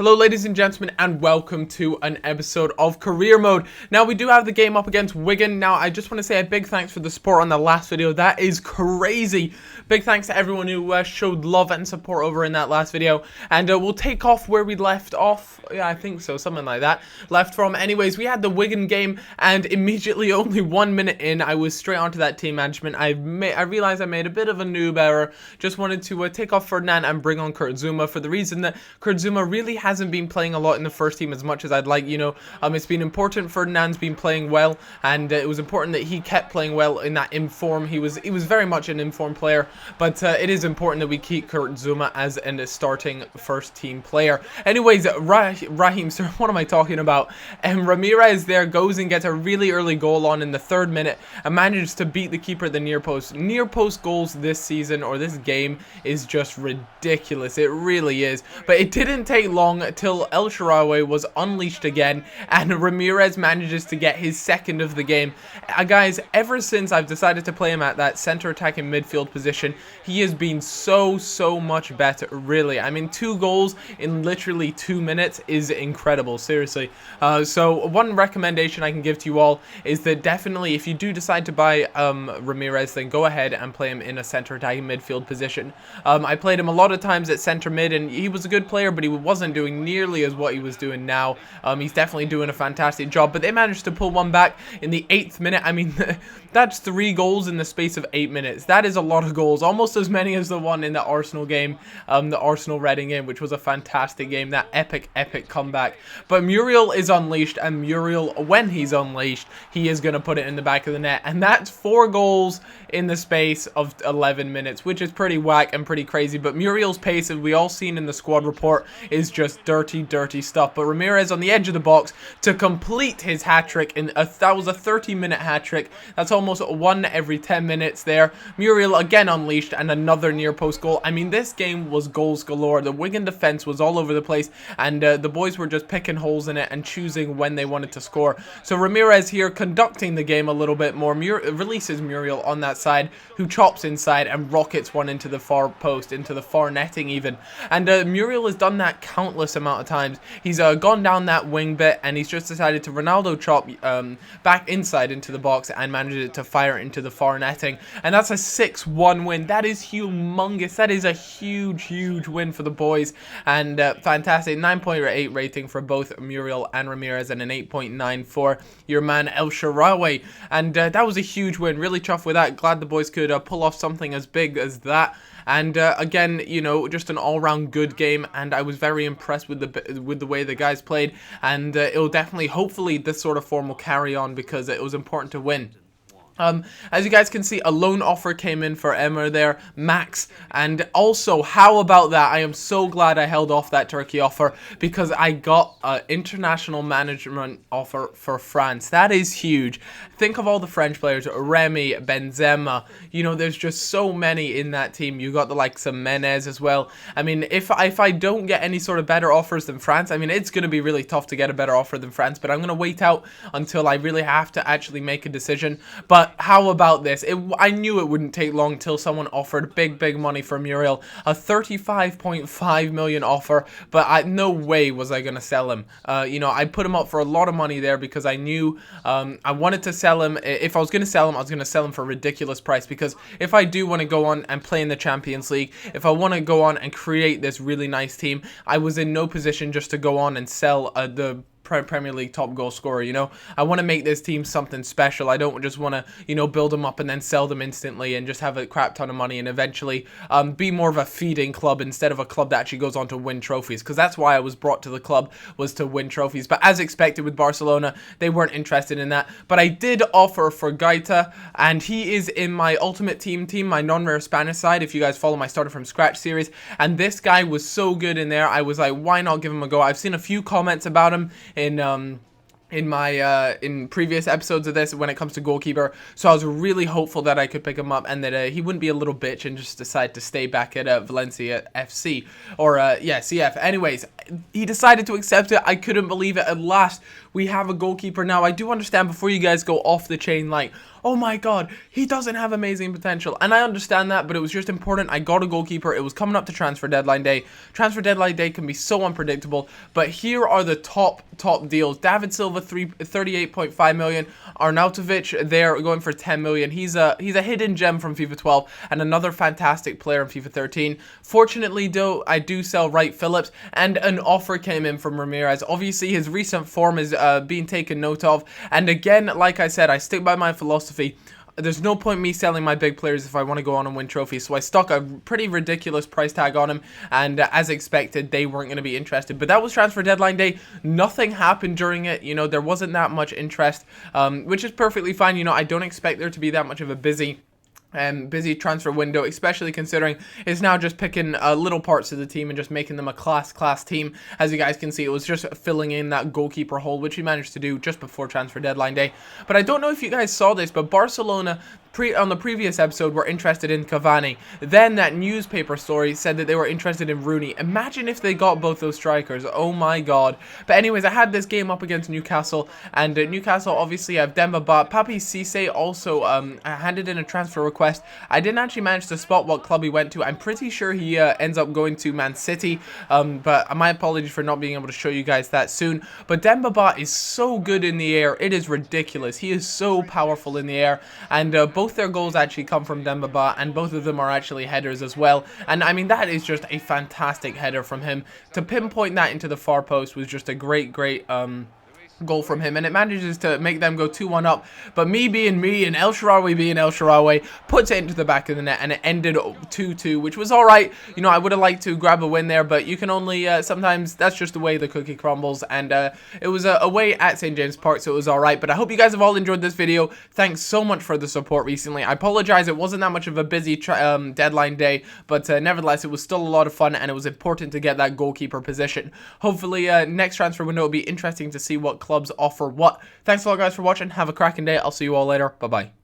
Hello ladies and gentlemen, and welcome to an episode of Career Mode. Now we do have the game up against Wigan. Now I just want to say a big thanks for the support on the last video. That is crazy. Big thanks to everyone who showed love and support over in that last video. And we'll take off where we left off. Yeah, I think so, something like that. Left from. Anyways, we had the Wigan game, and immediately only 1 minute in, I was straight onto that team management. I realized I made a bit of a noob error. Just wanted to take off Ferdinand and bring on Kurt Zouma for the reason that Kurt Zouma really hasn't been playing a lot in the first team as much as I'd like. It's been important. Ferdinand's been playing well, and it was important that he kept playing well in that inform. He was very much an informed player, but it is important that we keep Kurt Zouma as a starting first team player. Anyways, Raheem, sir, what am I talking about? And Ramires there goes and gets a really early goal on in the 3rd minute and manages to beat the keeper at the near post. Near post goals this season or this game is just ridiculous. It really is. But it didn't take long till El Shaarawy was unleashed again, and Ramires manages to get his 2nd of the game. Guys, ever since I've decided to play him at that center attacking midfield position, he has been so much better, really. I mean, 2 goals in literally 2 minutes is incredible, seriously. So one recommendation I can give to you all is that definitely if you do decide to buy Ramires, then go ahead and play him in a center attacking midfield position. I played him a lot of times at center mid, and he was a good player, but he wasn't doing nearly as what he was doing now. He's definitely doing a fantastic job, but they managed to pull one back in the 8th minute. I mean, that's 3 goals in the space of 8 minutes. That is a lot of goals, almost as many as the one in the Arsenal game, the Arsenal-Reading game, which was a fantastic game, that epic comeback. But Muriel is unleashed, and Muriel, when he's unleashed, he is going to put it in the back of the net, and that's 4 goals in the space of 11 minutes, which is pretty whack and pretty crazy. But Muriel's pace, as we all seen in the squad report, is just dirty stuff. But Ramires on the edge of the box to complete his hat-trick. That was a 30-minute hat-trick. That's almost 1 every 10 minutes there. Muriel again unleashed, and another near post goal. I mean, this game was goals galore. The Wigan defense was all over the place, and the boys were just picking holes in it and choosing when they wanted to score. So Ramires here conducting the game a little bit more. Releases Muriel on that side, who chops inside and rockets one into the far post, into the far netting even. And Muriel has done that countless amount of times. He's gone down that wing bit, and he's just decided to Ronaldo chop back inside into the box and managed to fire it into the far netting. And that's a 6-1 win. That is humongous. That is a huge win for the boys. And fantastic. 9.8 rating for both Muriel and Ramires, and an 8.9 for your man El Shaarawy. And that was a huge win. Really chuffed with that. Glad the boys could pull off something as big as that. And again, just an all-round good game, and I was very impressed with the way the guys played. And it'll definitely, hopefully, this sort of form will carry on, because it was important to win. As you guys can see, a loan offer came in for Emmer there, Max, and also, how about that? I am so glad I held off that Turkey offer, because I got an international management offer for France. That is huge. Think of all the French players, Remy, Benzema, there's just so many in that team. You got the likes of Menez as well. I mean, if I don't get any sort of better offers than France, I mean, it's going to be really tough to get a better offer than France, but I'm going to wait out until I really have to actually make a decision. But how about this? I knew it wouldn't take long till someone offered big money for Muriel. A 35.5 million offer, but no way was I going to sell him. I put him up for a lot of money there, because I knew I wanted to sell him. If I was going to sell him, I was going to sell him for a ridiculous price, because if I do want to go on and play in the Champions League, if I want to go on and create this really nice team, I was in no position just to go on and sell the Premier League top goal scorer. I want to make this team something special. I don't just want to build them up and then sell them instantly and just have a crap ton of money and eventually be more of a feeding club instead of a club that actually goes on to win trophies, because that's why I was brought to the club, was to win trophies. But as expected with Barcelona, they weren't interested in that. But I did offer for Gaita, and he is in my Ultimate Team, my non-rare Spanish side, if you guys follow my Started From Scratch series. And this guy was so good in there, I was like, why not give him a go? I've seen a few comments about him in previous episodes of this when it comes to goalkeeper, so I was really hopeful that I could pick him up, and that he wouldn't be a little bitch and just decide to stay back at Valencia FC, or CF. Anyways, he decided to accept it. I couldn't believe it. At last, we have a goalkeeper now. I do understand, before you guys go off the chain like, oh my god, he doesn't have amazing potential. And I understand that, but it was just important. I got a goalkeeper. It was coming up to transfer deadline day. Transfer deadline day can be so unpredictable, but here are the top deals. David Silva, 38.5 million. Arnautovic, they're going for 10 million. He's a hidden gem from FIFA 12 and another fantastic player in FIFA 13. Fortunately, though, I do sell Wright Phillips, and an offer came in from Ramires. Obviously, his recent form is being taken note of, and again, like I said, I stick by my philosophy. There's no point me selling my big players if I want to go on and win trophies. So I stuck a pretty ridiculous price tag on him, and as expected, they weren't going to be interested. But that was transfer deadline day. Nothing happened during it. You know, there wasn't that much interest, which is perfectly fine. You know, I don't expect there to be that much of a busy transfer window, especially considering it's now just picking little parts of the team and just making them a class team. As you guys can see, it was just filling in that goalkeeper hole, which we managed to do just before transfer deadline day. But I don't know if you guys saw this, but Barcelona on the previous episode were interested in Cavani. Then that newspaper story said that they were interested in Rooney. Imagine if they got both those strikers. Oh my god. But anyways, I had this game up against Newcastle, and Newcastle obviously have Demba Ba. Papi Cisse also handed in a transfer request. I didn't actually manage to spot what club he went to. I'm pretty sure he ends up going to Man City, but my apologies for not being able to show you guys that soon. But Demba Ba is so good in the air. It is ridiculous. He is so powerful in the air, and both their goals actually come from Demba Ba, and both of them are actually headers as well. And I mean, that is just a fantastic header from him. To pinpoint that into the far post was just a great goal from him, and it manages to make them go 2-1 up. But me being me and El Shaarawy being El Shaarawy puts it into the back of the net, and it ended 2-2, which was alright. You know, I would have liked to grab a win there, but you can only sometimes that's just the way the cookie crumbles. And it was away at St. James Park, so it was alright. But I hope you guys have all enjoyed this video. Thanks so much for the support recently. I apologize, it wasn't that much of a busy deadline day, but nevertheless, it was still a lot of fun, and it was important to get that goalkeeper position. Hopefully next transfer window will be interesting to see what clubs offer what. Thanks a lot, guys, for watching. Have a cracking day. I'll see you all later. Bye bye.